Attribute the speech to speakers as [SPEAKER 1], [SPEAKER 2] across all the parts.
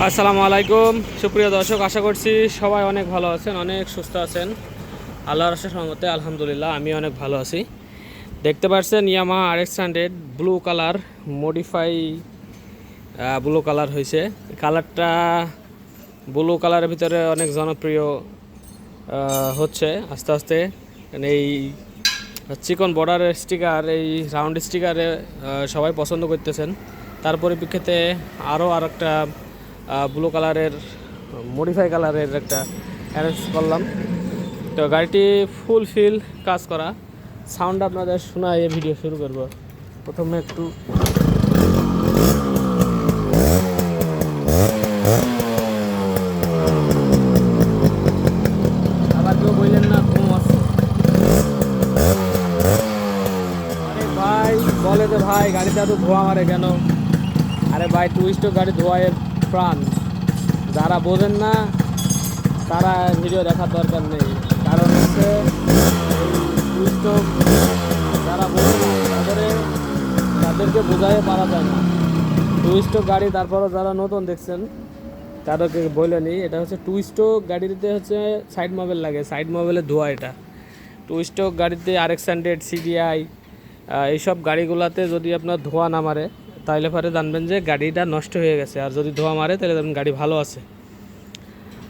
[SPEAKER 1] আসসালামু আলাইকুম সুপ্রিয় দর্শক, আশা করছি সবাই অনেক ভালো আছেন, অনেক সুস্থ আছেন। আল্লাহর আশীর্বাদে রহমতে আলহামদুলিল্লাহ আমি অনেক ভালো আছি। দেখতে পাচ্ছেন Yamaha RX100 blue colour modify blue colour হয়েছে। কালারটা ব্লু কালারের ভিতরে অনেক জনপ্রিয় হচ্ছে আস্তে আস্তে। এই চিকন বর্ডারের স্টিকার, এই রাউন্ড স্টিকারে সবাই পছন্দ করতেছেন। তার পরিপ্রেক্ষিতে আরও একটা ব্লু কালারের মডিফাই কালারের একটা অ্যারেঞ্জ করলাম। তো গাড়িটি ফুল ফিল কাজ করা। সাউন্ড আপনাদের শোনায় ভিডিও শুরু করব। প্রথমে একটু আবার কেউ বললেন না ঘুম আসছে। আরে ভাই বলে যে ভাই গাড়িটা এত ধোঁয়া মারে কেন? আরে ভাই টুইস্টের গাড়ি ধোঁয়ায় প্রাণ। যারা বোঝেন না তারা ভিডিও দেখার দরকার নেই, কারণ হচ্ছে টুইস্ট যারা বোঝেন তাদেরকে বোঝাই পারা যায় না। টুইস্ট গাড়ি তারপরও যারা নতুন দেখছেন তাদেরকে বলে নিই, এটা হচ্ছে টুইস্ট গাড়িতে হচ্ছে সাইড মোবাইল লাগে, সাইড মোবাইলের ধোঁয়া এটা। টুইস্ট গাড়িতে RX100 CDI এইসব গাড়িগুলোতে যদি আপনার ধোঁয়া না মারে তাহলে পরে জানবেন যে গাড়িটা নষ্ট হয়ে গেছে, আর যদি ধোঁয়া মারে তাহলে জানবেন গাড়ি ভালো আছে।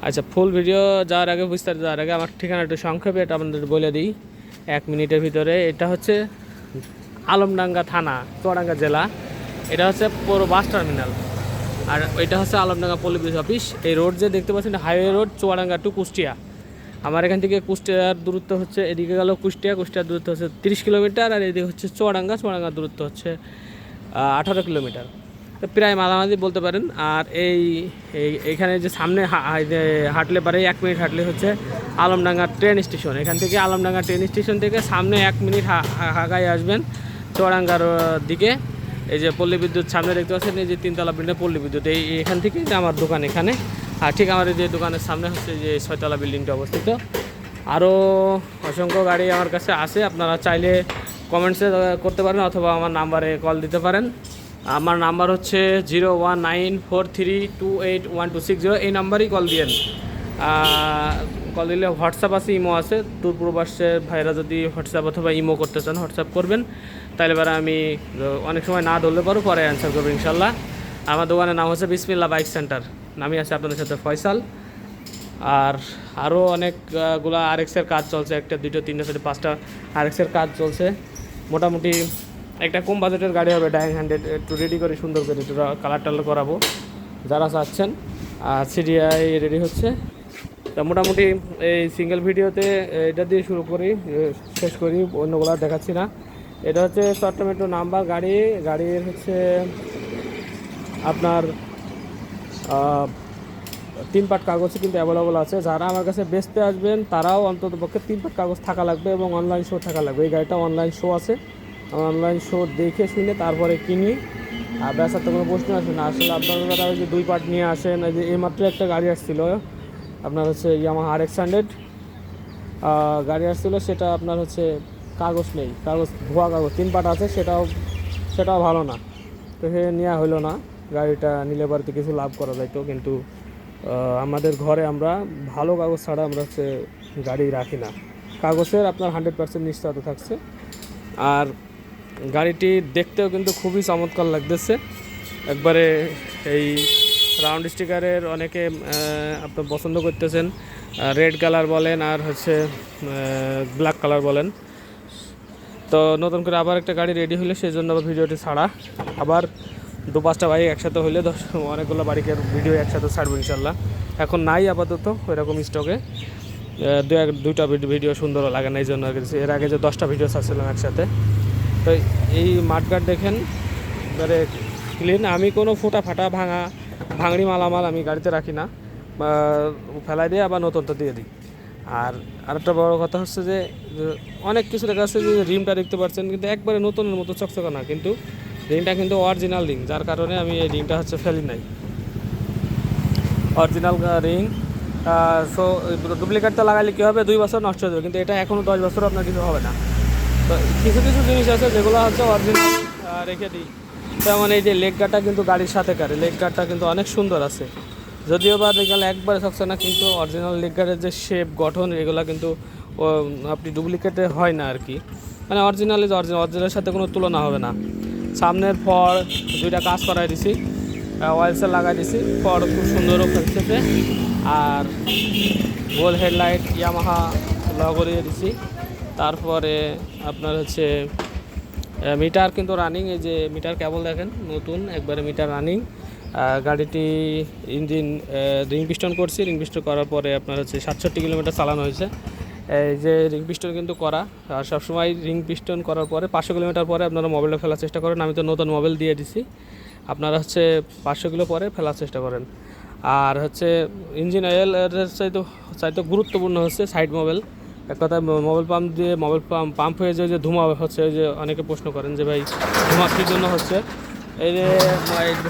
[SPEAKER 1] আচ্ছা, ফুল ভিডিও যাওয়ার আগে, বিস্তারিত যাওয়ার আগে আমার ঠিকানা একটু সংক্ষেপে এটা আপনাদের বলে দিই 1 মিনিটের ভিতরে। এটা হচ্ছে আলমডাঙ্গা থানা, চুয়াডাঙ্গা জেলা। এটা হচ্ছে পুরো বাস টার্মিনাল, আর এটা হচ্ছে আলমডাঙ্গা পল্লী বিদ্যুৎ অফিস। এই রোড যে দেখতে পাচ্ছেন highway road, Chuadanga to Kushtia. আমার এখান থেকে কুষ্টিয়ার দূরত্ব হচ্ছে, এদিকে গেল কুষ্টিয়ার দূরত্ব হচ্ছে 30 কিলোমিটার, আর এদিকে হচ্ছে চুয়াডাঙ্গার দূরত্ব হচ্ছে 18 কিলোমিটার। তো প্রায় মাঝামাঝি বলতে পারেন। আর এইখানে যে সামনে হাঁটলে পারে 1 মিনিট হাঁটলে হচ্ছে আলমডাঙ্গা ট্রেন স্টেশন। এখান থেকে আলমডাঙ্গা ট্রেন স্টেশন থেকে সামনে 1 মিনিট হাঁকায় আসবেন চুয়াডাঙ্গার দিকে। এই যে পল্লী বিদ্যুৎ সামনে দেখতে পাচ্ছেন, এই যে 3তলা বিল্ডিং পল্লী বিদ্যুৎ, এখান থেকে আমার দোকান এখানে। আর ঠিক আমার যে দোকানের সামনে হচ্ছে যে 6তলা বিল্ডিংটা অবস্থিত। আরও অসংখ্য গাড়ি আমার কাছে আছে, আপনারা চাইলে কমেন্টসে করতে পারেন অথবা আমার নাম্বারে কল দিতে পারেন। আমার নাম্বার হচ্ছে 0194328126 এই নাম্বারই কল দিয়েন। কল দিলে হোয়াটসঅ্যাপ আছে, ইমো আছে। দূর প্রবাসের ভাইরা যদি হোয়াটসঅ্যাপ অথবা ইমো করতে চান হোয়াটসঅ্যাপ করবেন, তাহলে এবার আমি অনেক সময় না ধরলে পারো, পরে অ্যান্সার করবো ইনশাল্লাহ। আমার দোকানের নাম হচ্ছে বিসমিল্লাহ বাইক সেন্টার, নামই আছে আপনাদের সাথে ফয়সাল। আর আরও অনেকগুলা RX-এর কাজ চলছে, 1টা 2টা 3টা 4টা 5টা RX-এর কাজ চলছে। মোটামুটি একটা কম বাজেটের গাড়ি হবে, ডাইং 100 একটু রেডি করে সুন্দর করে একটু কালার টালার করাবো যারা চাচ্ছেন। আর CDI রেডি হচ্ছে। তা মোটামুটি এই সিঙ্গেল ভিডিওতে এটা দিয়ে শুরু করি, শেষ করি, অন্যগুলো দেখাচ্ছি না। এটা হচ্ছে চট্টগ্রাম মেট্রো নাম্বার গাড়ির হচ্ছে আপনার 3 পার্ট কাগজ কিন্তু অ্যাভেলেবল আছে। যারা আমার কাছে বেচতে আসবেন তারাও অন্তত পক্ষে 3 পার্ট কাগজ থাকা লাগবে এবং অনলাইন শো থাকা লাগবে। এই গাড়িটা অনলাইন শো আছে, অনলাইন শো দেখে শুনে তারপরে কিনি। আর বেচার তো কোনো প্রশ্ন আসে না। আসলে আপনারা ওই যে 2 পার্ট নিয়ে আসেন। এই যে এইমাত্র একটা গাড়ি আসছিল আপনার হচ্ছে ইয়ামাহা RX100 গাড়ি আসছিলো, সেটা আপনার হচ্ছে কাগজ নেই, ভুয়া কাগজ 3 পার্ট আছে, সেটাও ভালো না। তো সে নেওয়া হলো না। গাড়িটা নিলে বাড়িতে কিছু লাভ করা যাইতো, কিন্তু আমাদের ঘরে আমরা ভালো কাগজ ছাড়া আমরা হচ্ছে গাড়ি রাখি না। কাগজের আপনার 100% নিশ্চয়তা থাকছে। আর গাড়িটি দেখতেও কিন্তু খুবই চমৎকার লাগতেছে একবারে। এই রাউন্ড স্টিকারের অনেকে আপনার পছন্দ করতেছেন, রেড কালার বলেন আর হচ্ছে ব্ল্যাক কালার বলেন। তো নতুন করে আবার একটা গাড়ি রেডি হলে সেই জন্য আবার ভিডিওটি ছাড়া। আবার 2-5টা বাইক একসাথে হইলে অনেকগুলো বাইকের ভিডিও একসাথে ছাড়বো ইনশাল্লাহ। এখন নাই আপাতত ওইরকম স্টকে, 2টা ভিডিও সুন্দরও লাগে না, এই জন্য এর আগে যে 10টা ভিডিও ছাড়ছিলাম একসাথে। তো এই মাঠঘাট দেখেন এবারে ক্লিন। আমি কোনো ফোটা ফাটা ভাঙড়ি মালামাল আমি গাড়িতে রাখি না, ফেলাই দিয়ে আবার নতুনটা দিয়ে দিই। আর আরেকটা বড় কথা হচ্ছে যে অনেক কিছু দেখা যাচ্ছে যে রিমটা দেখতে পাচ্ছেন কিন্তু একবারে নতুনের মতো চকচকা না, কিন্তু রিংটা কিন্তু অরিজিনাল রিং, যার কারণে আমি এই রিংটা হচ্ছে ফেলি নাই, অরিজিনাল রিং। সো ডুপ্লিকেটটা লাগালে কী হবে, 2 বছর নষ্ট হয়ে যাবে, কিন্তু এটা এখনও 10 বছর আপনার কিছু হবে না। তো কিছু জিনিস আছে যেগুলো হচ্ছে অরিজিনাল রেখে দিই। যেমন এই যে লেগ গার্ডটা কিন্তু গাড়ির সাথে লেগ গার্ডটা কিন্তু অনেক সুন্দর আছে। যদিও বা দেখলে একবারে থাকছে না, কিন্তু অরিজিনাল লেগ গার্ডের যে শেপ গঠন এগুলো কিন্তু আপনি ডুপ্লিকেটে হয় না আর কি, মানে অরিজিনাল ইজ অরিজিনাল, অরিজিনালের সাথে কোনো তুলনা হবে না। সামনের ফর দুইটা কাজ করাই দিছি, অয়েলসেল লাগাই দিছি, ফর খুব সুন্দরও ফেলছে। আর গোল হেডলাইট ইয়ামাহা লগো দিয়ে দিছি। তারপরে আপনার হচ্ছে মিটার কিন্তু রানিং, এই যে মিটার কেবল দেখেন নতুন একবারে মিটার রানিং। গাড়িটি ইঞ্জিন রিং পিস্টন করছি, রিং পিস্টন করার পরে আপনার হচ্ছে 67 কিলোমিটার চালানো হয়েছে। এই যে রিং পিস্টন কিন্তু করা, আর সবসময় রিং পিস্টন করার পরে 500 কিলোমিটার পরে আপনারা মোবাইলটা ফেলার চেষ্টা করেন। আমি তো নতুন মোবাইল দিয়ে দিছি, আপনারা হচ্ছে 500 কিলো পরে ফেলার চেষ্টা করেন। আর হচ্ছে ইঞ্জিন অয়েল এর চাইতে গুরুত্বপূর্ণ হচ্ছে সাইড মোবাইল। এক কথায় মোবাইল পাম্প দিয়ে মোবাইল পাম্প হয়ে যে ধোঁয়া হচ্ছে, ওই যে অনেকে প্রশ্ন করেন যে ভাই ধোঁয়া কী জন্য হচ্ছে। এই যে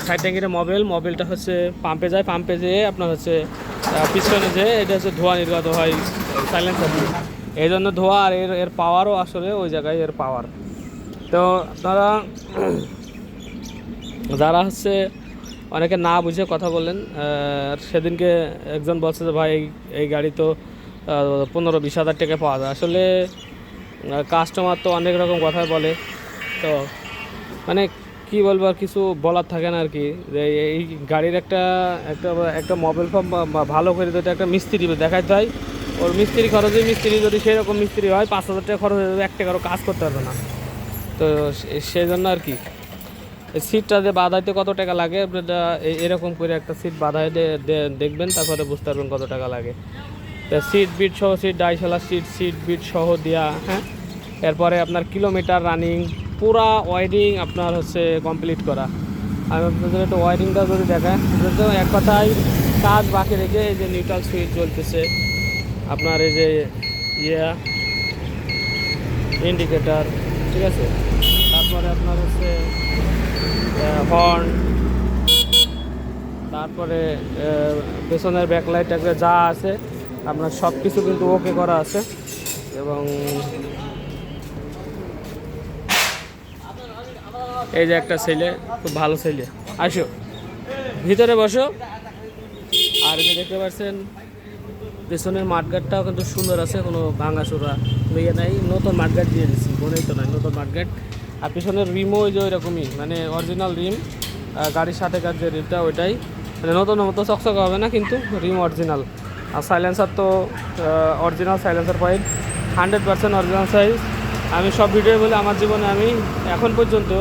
[SPEAKER 1] সাইড ট্যাঙ্কির মোবিলটা হচ্ছে পাম্পে যায়, পাম্পে যেয়ে আপনার হচ্ছে পিছনে যেয়ে এটা হচ্ছে ধোঁয়া নির্গত হয় সাইলেন্সার দিয়ে, এই জন্য ধোঁয়া। আর এর পাওয়ারও আসলে ওই জায়গায় এর পাওয়ার। তো আপনারা যারা হচ্ছে অনেকে না বুঝে কথা বললেন, সেদিনকে একজন বলছে যে ভাই এই গাড়ি তো 15-20 হাজার টাকা পাওয়া যায়। আসলে কাস্টমার তো অনেক রকম কথাই বলে, তো মানে কি বলবো আর কিছু বলার থাকে না আর কি। যে এই গাড়ির একটা একটা একটা মোবাইল পাম্প ভালো করে যদি একটা মিস্ত্রি দেখাইতে হয়, ওর মিস্ত্রি খরচে, মিস্ত্রি যদি সেরকম মিস্ত্রি হয় 5,000 টাকা খরচ হয়ে যাবে, 1 টাকারও কাজ করতে পারবে না। তো সেই জন্য আর কি সিটটা যে বাঁধাইতে কত টাকা লাগে, আপনারা এরকম করে একটা সিট বাঁধাই দেখবেন, তারপরে বুঝতে পারবেন কত টাকা লাগে। তো সিট বিট সহ, সিট ডাইশালা সিট বিট সহ দেওয়া, হ্যাঁ। এরপরে আপনার কিলোমিটার রানিং পুরা ওয়ারিং আপনার হচ্ছে কমপ্লিট করা। আমি আপনাদের একটু ওয়ারিংটা যদি দেখায়, তো এক কথায় কাজ বাকি রেখে এই যে নিউট্রাল সুইচ জ্বলতেছে, আপনার এই যে ইন্ডিকেটার, ঠিক আছে। তারপরে আপনার হচ্ছে হর্ন, তারপরে পেছনের ব্যাকলাইট একটা যা আছে আপনার সব কিছু কিন্তু ওকে করা আছে। এবং এই যে একটা ছেলে, খুব ভালো ছেলে, আসো ভিতরে বসো। আর যে দেখতে পাচ্ছেন পেছনের মাঠগাটটাও কিন্তু সুন্দর আছে, কোনো ভাঙাচোরা ইয়ে নাই, নতুন মাঠগাট দিয়ে দিচ্ছি, মনেই তো নয় নতুন মাঠগাট। আর পিছনের রিমও ওই যে ওইরকমই, মানে অরিজিনাল রিম, গাড়ির সাথেকার যে রিমটা ওইটাই, মানে নতুন মতো চকচকে হবে না, কিন্তু রিম অরিজিনাল। আর সাইলেন্সার তো original silencer pipe, 100% original size. আমি সব ভিডিও বলে আমার জীবনে আমি এখন পর্যন্ত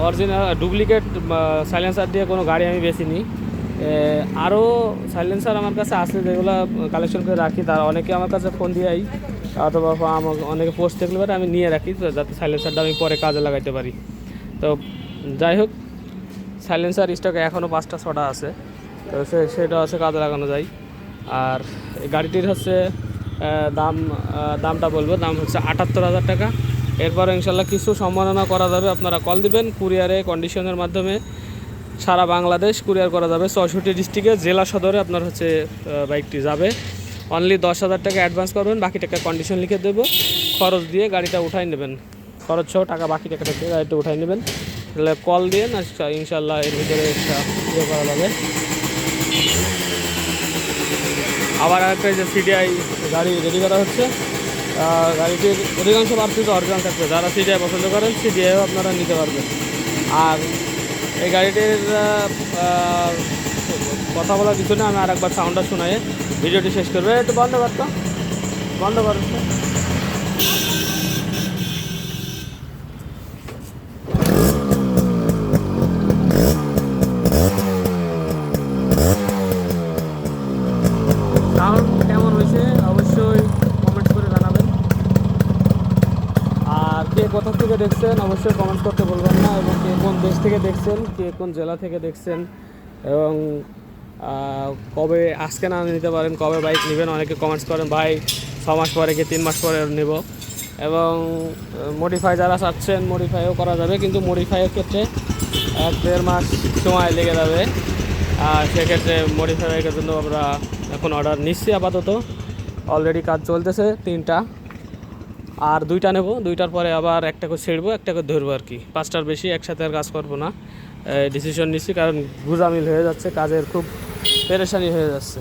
[SPEAKER 1] অরিজিনাল ডুপ্লিকেট সাইলেন্সার দিয়ে কোনো গাড়ি আমি বেচিনি। আরও সাইলেন্সার আমার কাছে আছে যেগুলো কালেকশন করে রাখি, তারা অনেকে আমার কাছে ফোন দিয়েই অথবা আমাকে অনেকে পোস্ট দেখলে পারে আমি নিয়ে রাখি, যাতে সাইলেন্সারটা আমি পরে কাজে লাগাইতে পারি। তো যাই হোক, সাইলেন্সার স্টকে এখনও 5টা-6টা আছে, তো সেটা হচ্ছে কাজে লাগানো যায়। আর গাড়িটির হচ্ছে দামটা বলবো, দাম হচ্ছে 78,000 টাকা। এরপর ইনশাল্লাহ কিছু সম্মাননা করা যাবে, আপনারা কল দিবেন। কুরিয়ারে কন্ডিশনের মাধ্যমে সারা বাংলাদেশ কুরিয়ার করা যাবে। 64 ডিস্ট্রিক্টে জেলা সদরে আপনার হচ্ছে বাইকটি যাবে। অনলি 10,000 টাকা অ্যাডভান্স করবেন, বাকি টাকা কন্ডিশন লিখে দেবো, খরচ দিয়ে গাড়িটা উঠাই নেবেন, খরচ সহ টাকা বাকি টাকাটা দিয়ে গাড়িটা উঠাই নেবেন। তাহলে কল দিয়ে না, ইনশাল্লাহ এর ভিতরে একটা ইয়ে করা যাবে। আবার একটা যে সিডিআই গাড়ি রেডি করা হচ্ছে, গাড়িটির অধিকাংশ প্রার্থী তো অরিজিনাল থাকবে, যারা সিডিআই পছন্দ করেন সিডিআইও আপনারা নিতে পারবেন। আর এই গাড়িটির কথা বলার কিছু না, আমি আর একবার সাউন্ডটা শোনাই ভিডিওটি শেষ করবে। একটু বন্ধ করতো, বন্ধ করতো। সাউন্ড কেমন হয়েছে অবশ্যই কমেন্ট করে জানাবেন। আর কে কোথা থেকে দেখছেন অবশ্যই কমেন্ট করতে বলবেন না, এবং কে কোন দেশ থেকে দেখছেন, কে কোন জেলা থেকে দেখছেন, এবং কবে আজকে না নিতে পারেন, কবে বাইক নেবেন। অনেকে কমেন্টস করেন ভাই 6 মাস পরে কি 3 মাস পরে নেব। এবং মডিফাই যারা চাচ্ছেন মডিফাইও করা যাবে, কিন্তু মডিফাইয়ের ক্ষেত্রে 1-1.5 মাস সময় লেগে যাবে। আর সেক্ষেত্রে মডিফাই বাইকের জন্য আমরা এখন অর্ডার নিচ্ছি আপাতত, অলরেডি কাজ চলতেছে 3টা, আর 2টা নেব, 2টার পরে আবার একটা করে ছেড়বো, একটা করে ধরবো আর কি। 5টার বেশি একসাথে আর কাজ করবো না, ডিসিশন নিচ্ছি, কারণ গুজামিল হয়ে যাচ্ছে, কাজের খুব পেরেশানি হয়ে যাচ্ছে।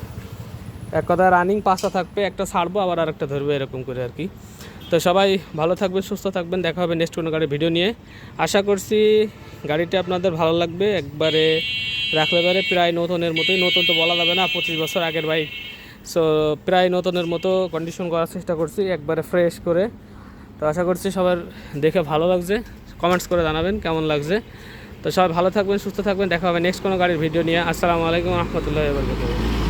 [SPEAKER 1] এক কথা রানিং 5টা থাকবে, একটা ছাড়বো আবার আরেকটা ধরবো, এরকম করে আর কি। তো সবাই ভালো থাকবেন, সুস্থ থাকবেন, দেখা হবে নেক্সট কোনো গাড়ির ভিডিও নিয়ে। আশা করছি গাড়িটি আপনাদের ভালো লাগবে। একবারে রাখলে পারে প্রায় নতুনের মতোই, নতুন তো বলা যাবে না, 25 বছর আগের বাইক। সো প্রায় নতুনের মতো কন্ডিশন করার চেষ্টা করছি, একবারে ফ্রেশ করে। তো আশা করছি সবার দেখে ভালো লাগছে, কমেন্টস করে জানাবেন কেমন লাগছে। তো সবাই ভালো থাকবেন, সুস্থ থাকবেন, দেখা হবে নেক্সট কোনো গাড়ির ভিডিও নিয়ে। আসসালামু আলাইকুম রহমতুল্লাহি ওয়া বারাকাতুহু।